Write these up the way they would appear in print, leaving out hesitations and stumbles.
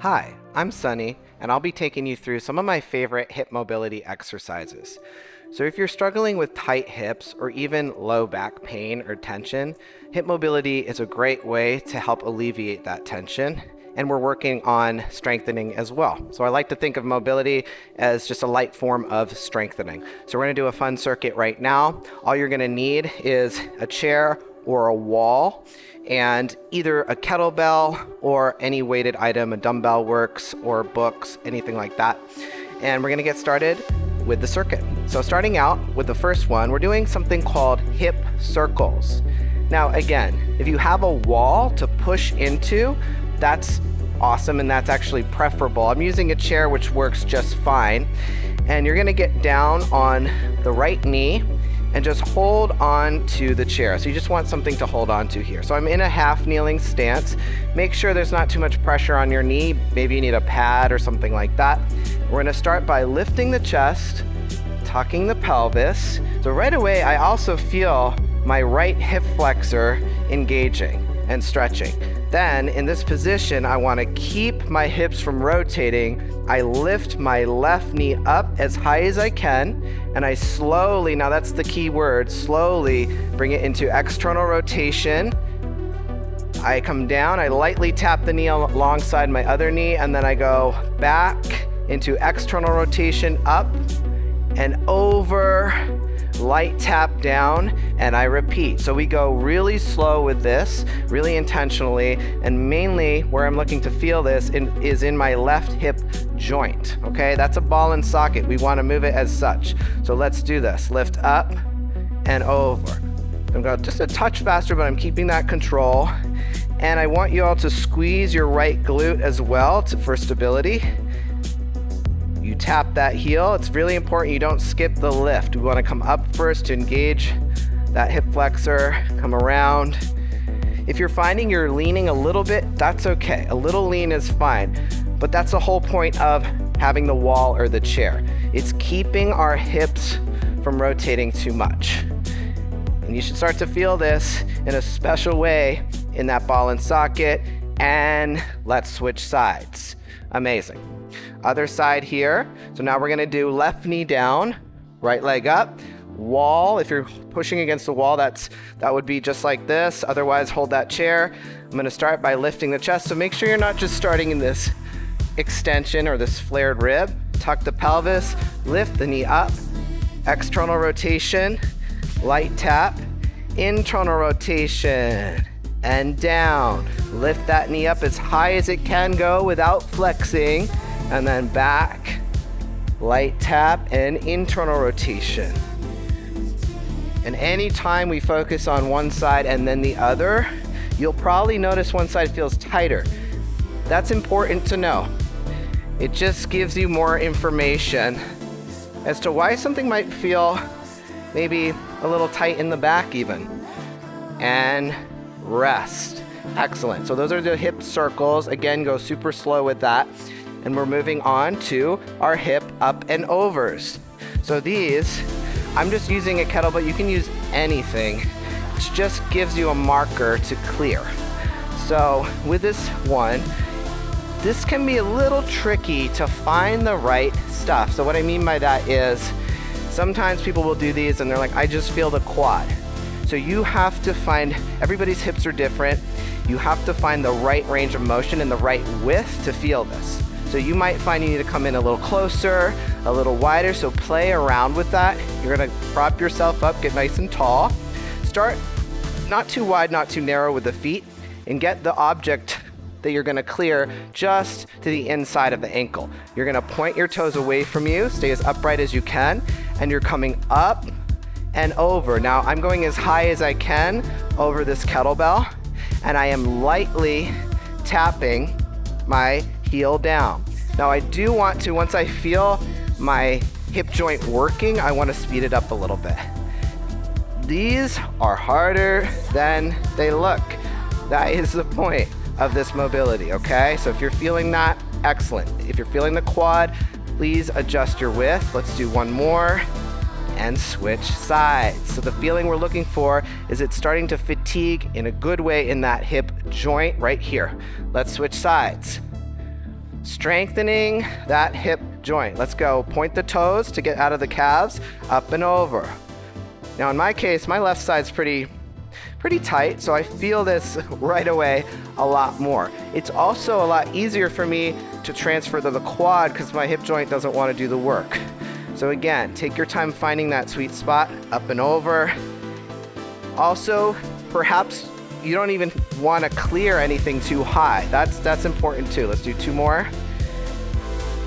Hi, I'm Sonny, and I'll be taking you through some of my favorite hip mobility exercises. So if you're struggling with tight hips or even low back pain or tension, hip mobility is a great way to help alleviate that tension. And we're working on strengthening as well. So I like to think of mobility as just a light form of strengthening. So we're gonna do a fun circuit right now. All you're gonna need is a chair or a wall, and either a kettlebell or any weighted item, a dumbbell works, or books, anything like that. And we're gonna get started with the circuit. So starting out with the first one, we're doing something called hip circles. Now again, if you have a wall to push into, that's awesome, and that's actually preferable. I'm using a chair, which works just fine. And you're gonna get down on the right knee and just hold on to the chair. So you just want something to hold on to here. So I'm in a half kneeling stance. Make sure there's not too much pressure on your knee. Maybe you need a pad or something like that. We're gonna start by lifting the chest, tucking the pelvis. So right away, I also feel my right hip flexor engaging and stretching. Then in this position, I want to keep my hips from rotating. I lift my left knee up as high as I can, and I slowly, now that's the key word, slowly bring it into external rotation. I come down, I lightly tap the knee alongside my other knee, and then I go back into external rotation, up and over, light tap down, and I repeat. So we go really slow with this, really intentionally, and mainly where I'm looking to feel this is in my left hip joint, okay? That's a ball and socket. We want to move it as such. So let's do this. Lift up and over. I'm going just a touch faster, but I'm keeping that control. And I want you all to squeeze your right glute as well for stability. You tap that heel. It's really important you don't skip the lift. We want to come up first to engage that hip flexor, come around. If you're finding you're leaning a little bit, that's okay. A little lean is fine, but that's the whole point of having the wall or the chair. It's keeping our hips from rotating too much. And you should start to feel this in a special way in that ball and socket. And let's switch sides. Amazing. Other side here. So now we're gonna do left knee down, right leg up, wall. If you're pushing against the wall, that would be just like this. Otherwise, hold that chair. I'm gonna start by lifting the chest. So make sure you're not just starting in this extension or this flared rib. Tuck the pelvis, lift the knee up, external rotation, light tap, internal rotation, and down. Lift that knee up as high as it can go without flexing, and then back, light tap, and internal rotation. And anytime we focus on one side and then the other, you'll probably notice one side feels tighter. That's important to know. It just gives you more information as to why something might feel maybe a little tight in the back even. And rest. Excellent. So those are the hip circles. Again, go super slow with that. And we're moving on to our hip up and overs. So these, I'm just using a kettlebell. You can use anything. It just gives you a marker to clear. So with this one, this can be a little tricky to find the right stuff. So what I mean by that is sometimes people will do these and they're like, I just feel the quad. So you have to find, everybody's hips are different. You have to find the right range of motion and the right width to feel this. So you might find you need to come in a little closer, a little wider, so play around with that. You're gonna prop yourself up, get nice and tall. Start not too wide, not too narrow with the feet, and get the object that you're gonna clear just to the inside of the ankle. You're gonna point your toes away from you, stay as upright as you can, and you're coming up and over. Now I'm going as high as I can over this kettlebell, and I am lightly tapping my heel down. Now I do want to, once I feel my hip joint working, I want to speed it up a little bit. These are harder than they look. That is the point of this mobility, okay? So if you're feeling that, excellent. If you're feeling the quad, please adjust your width. Let's do one more. And switch sides. So the feeling we're looking for is it's starting to fatigue in a good way in that hip joint right here. Let's switch sides. strengthening that hip joint. Let's go. Point the toes to get out of the calves, up and over. Now in my case, my left side's pretty tight, so I feel this right away a lot more. It's also a lot easier for me to transfer to the quad because my hip joint doesn't want to do the work. So again, take your time finding that sweet spot, up and over. Also, perhaps you don't even want to clear anything too high. That's important too. Let's do 2 more.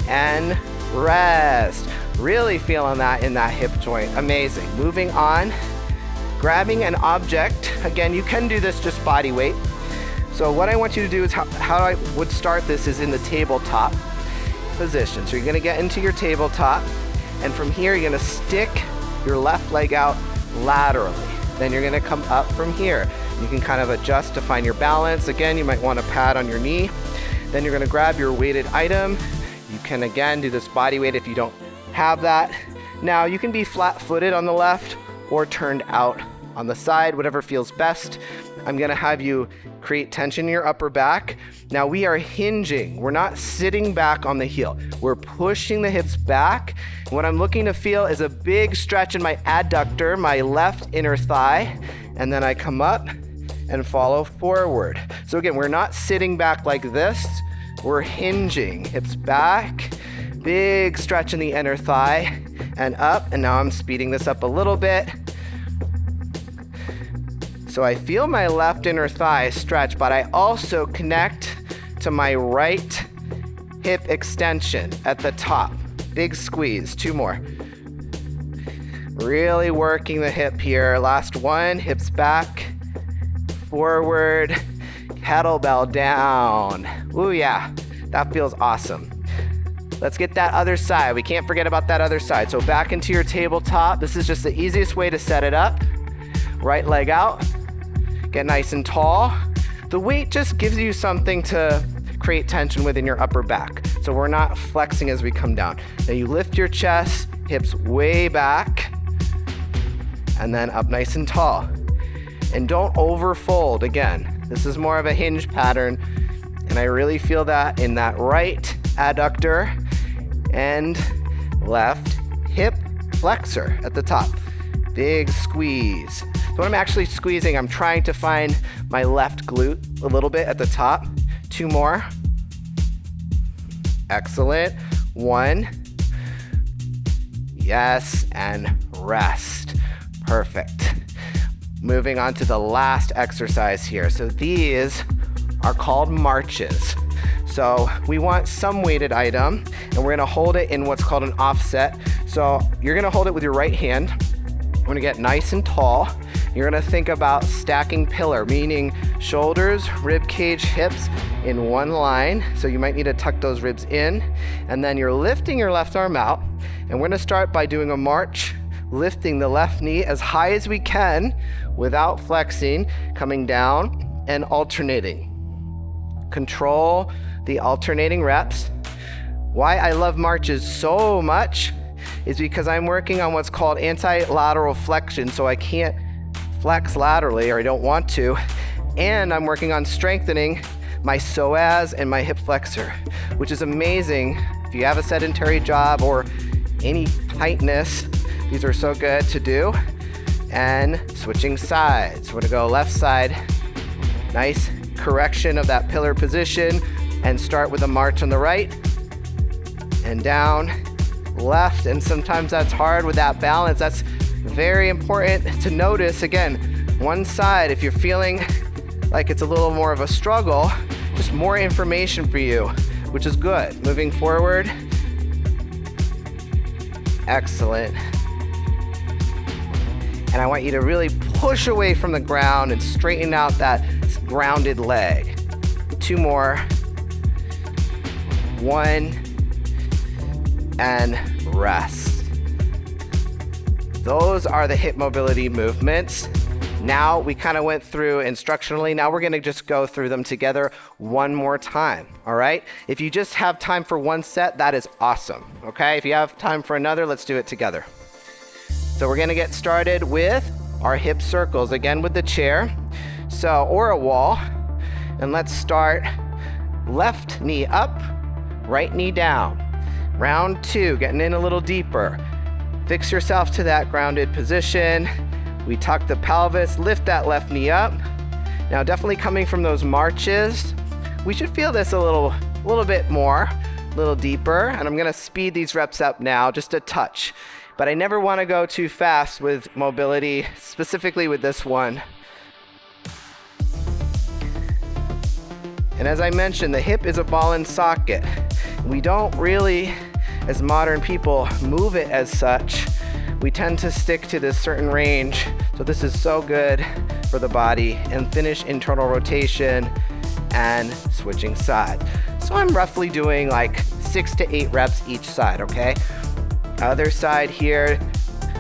And rest. Really feeling that in that hip joint. Amazing. Moving on. Grabbing an object. Again, you can do this just body weight. So what I want you to do is how I would start this is in the tabletop position. So you're going to get into your tabletop, and from here you're going to stick your left leg out laterally. Then you're going to come up from here. You can kind of adjust to find your balance. Again, you might want to pad on your knee. Then you're going to grab your weighted item. You can again do this body weight if you don't have that. Now you can be flat-footed on the left or turned out on the side, whatever feels best. I'm gonna have you create tension in your upper back. Now we are hinging. We're not sitting back on the heel. We're pushing the hips back. And what I'm looking to feel is a big stretch in my adductor, my left inner thigh, and then I come up and follow forward. So again, we're not sitting back like this. We're hinging, hips back, big stretch in the inner thigh, and up. And now I'm speeding this up a little bit. So I feel my left inner thigh stretch, but I also connect to my right hip extension at the top. Big squeeze, 2 more. Really working the hip here. Last one, hips back, forward, kettlebell down. Ooh yeah, that feels awesome. Let's get that other side. We can't forget about that other side. So back into your tabletop. This is just the easiest way to set it up. Right leg out. Get nice and tall. The weight just gives you something to create tension within your upper back. So we're not flexing as we come down. Now you lift your chest, hips way back, and then up nice and tall. And don't overfold again. This is more of a hinge pattern, and I really feel that in that right adductor and left hip flexor at the top. Big squeeze. So when I'm actually squeezing, I'm trying to find my left glute a little bit at the top. 2 more. Excellent. 1. Yes, and rest. Perfect. Moving on to the last exercise here. So these are called marches. So we want some weighted item, and we're gonna hold it in what's called an offset. So you're gonna hold it with your right hand. We're gonna get nice and tall. You're gonna think about stacking pillar, meaning shoulders, rib cage, hips in one line. So you might need to tuck those ribs in. And then you're lifting your left arm out. And we're gonna start by doing a march, lifting the left knee as high as we can without flexing, coming down and alternating. Control the alternating reps. Why I love marches so much is because I'm working on what's called anti-lateral flexion, so I can't flex laterally, or I don't want to, and I'm working on strengthening my psoas and my hip flexor, which is amazing if you have a sedentary job or any tightness. These are so good to do. And switching sides. We're gonna go left side, nice correction of that pillar position, and start with a march on the right, and down, left, and sometimes that's hard with that balance. That's very important to notice. Again, one side, if you're feeling like it's a little more of a struggle, just more information for you, which is good. Moving forward. Excellent. And I want you to really push away from the ground and straighten out that grounded leg. 2 more. 1. And rest. Those are the hip mobility movements. Now we kind of went through instructionally. Now we're gonna just go through them together one more time, all right? If you just have time for one set, that is awesome, okay? If you have time for another, let's do it together. So we're gonna get started with our hip circles, again with the chair, or a wall. And let's start left knee up, right knee down. Round 2, getting in a little deeper. Fix yourself to that grounded position. We tuck the pelvis, lift that left knee up. Now definitely coming from those marches, we should feel this a little bit more, a little deeper. And I'm gonna speed these reps up now, just a touch. But I never wanna go too fast with mobility, specifically with this one. And as I mentioned, the hip is a ball and socket. We don't really, as modern people, move it as such. We tend to stick to this certain range. So this is so good for the body. And finish internal rotation and switching side. So I'm roughly doing like 6 to 8 reps each side, okay? Other side here.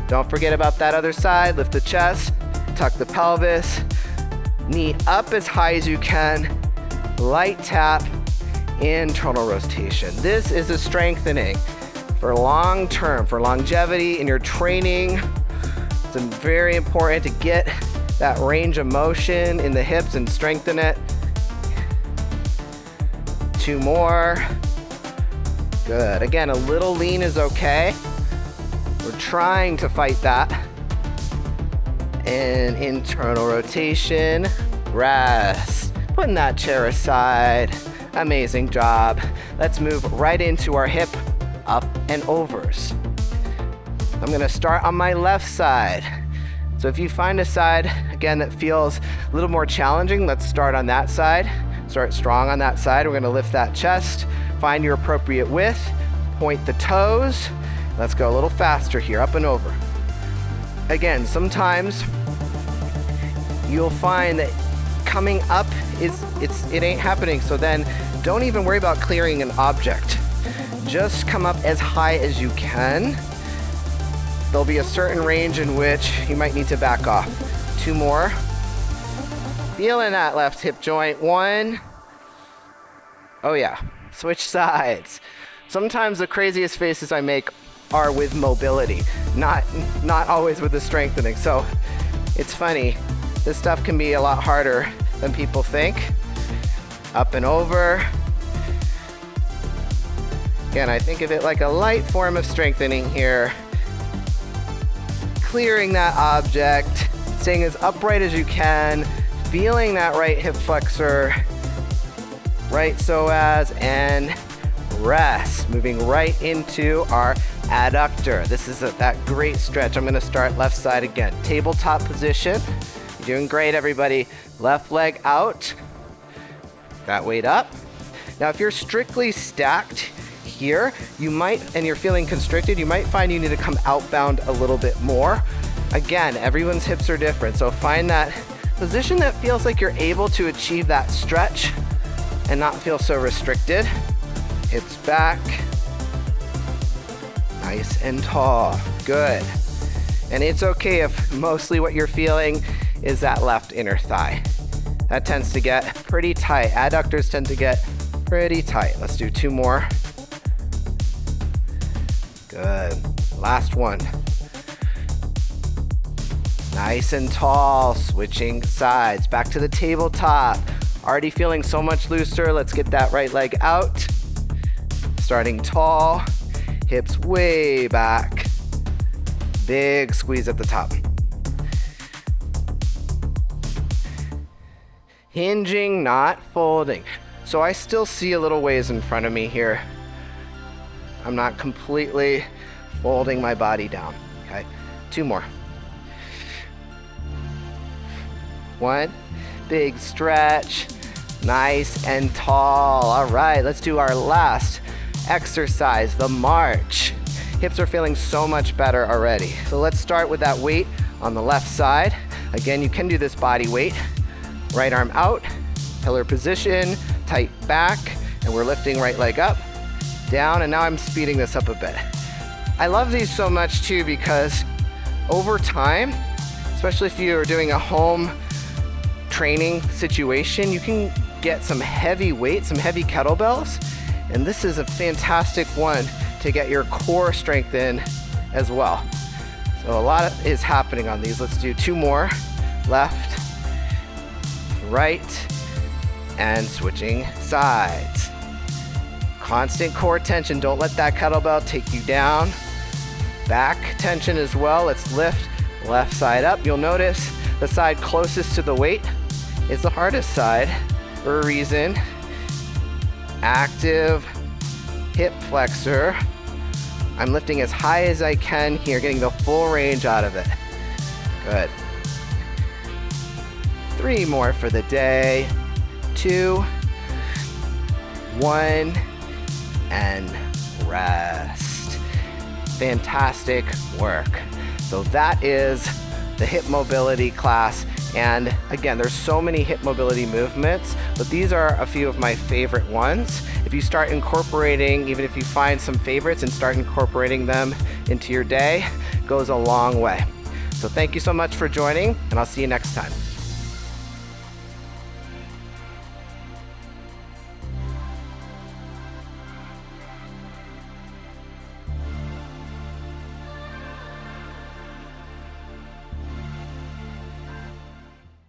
Don't forget about that other side. Lift the chest, tuck the pelvis, knee up as high as you can. Light tap, internal rotation. This is a strengthening for long term, for longevity in your training. It's very important to get that range of motion in the hips and strengthen it. 2 more. Good. Again, a little lean is okay. We're trying to fight that. And internal rotation, rest. Putting that chair aside. Amazing job. Let's move right into our hip up and overs. I'm gonna start on my left side. So if you find a side, again, that feels a little more challenging, let's start on that side. Start strong on that side. We're gonna lift that chest, find your appropriate width, point the toes. Let's go a little faster here, up and over. Again, sometimes you'll find that coming up it ain't happening, so then don't even worry about clearing an object. Just come up as high as you can. There'll be a certain range in which you might need to back off. 2 more. Feeling that left hip joint. 1. Oh yeah, switch sides. Sometimes the craziest faces I make are with mobility, not always with the strengthening. So it's funny, this stuff can be a lot harder than people think. Up and over. Again, I think of it like a light form of strengthening here. Clearing that object, staying as upright as you can, feeling that right hip flexor, right psoas, and rest. Moving right into our adductor. This is that great stretch. I'm gonna start left side again. Tabletop position. You're doing great, everybody. Left leg out. That weight up. Now, if you're strictly stacked here, you might, and you're feeling constricted, you might find you need to come outbound a little bit more. Again, everyone's hips are different, so find that position that feels like you're able to achieve that stretch and not feel so restricted. Hips back. Nice and tall. Good. And it's okay if mostly what you're feeling is that left inner thigh. That tends to get pretty tight. Adductors tend to get pretty tight. Let's do 2 more. Good. Last one. Nice and tall. Switching sides. Back to the tabletop. Already feeling so much looser. Let's get that right leg out. Starting tall. Hips way back. Big squeeze at the top. Hinging, not folding. So I still see a little ways in front of me here. I'm not completely folding my body down. Okay, 2 more. 1, big stretch, nice and tall. All right, let's do our last exercise, the march. Hips are feeling so much better already. So let's start with that weight on the left side. Again, you can do this body weight. Right arm out, pillar position, tight back, and we're lifting right leg up, down, and now I'm speeding this up a bit. I love these so much too because over time, especially if you're doing a home training situation, you can get some heavy weights, some heavy kettlebells, and this is a fantastic one to get your core strength in as well. So a lot is happening on these. Let's do 2 more. Left, right, and switching sides. Constant core tension. Don't let that kettlebell take you down. Back tension as well. Let's lift left side up. You'll notice the side closest to the weight is the hardest side for a reason. Active hip flexor. I'm lifting as high as I can here, getting the full range out of it. Good. 3 more for the day. 2, 1, and rest. Fantastic work. So that is the hip mobility class. And again, there's so many hip mobility movements, but these are a few of my favorite ones. If you start incorporating, even if you find some favorites and start incorporating them into your day, it goes a long way. So thank you so much for joining, and I'll see you next time.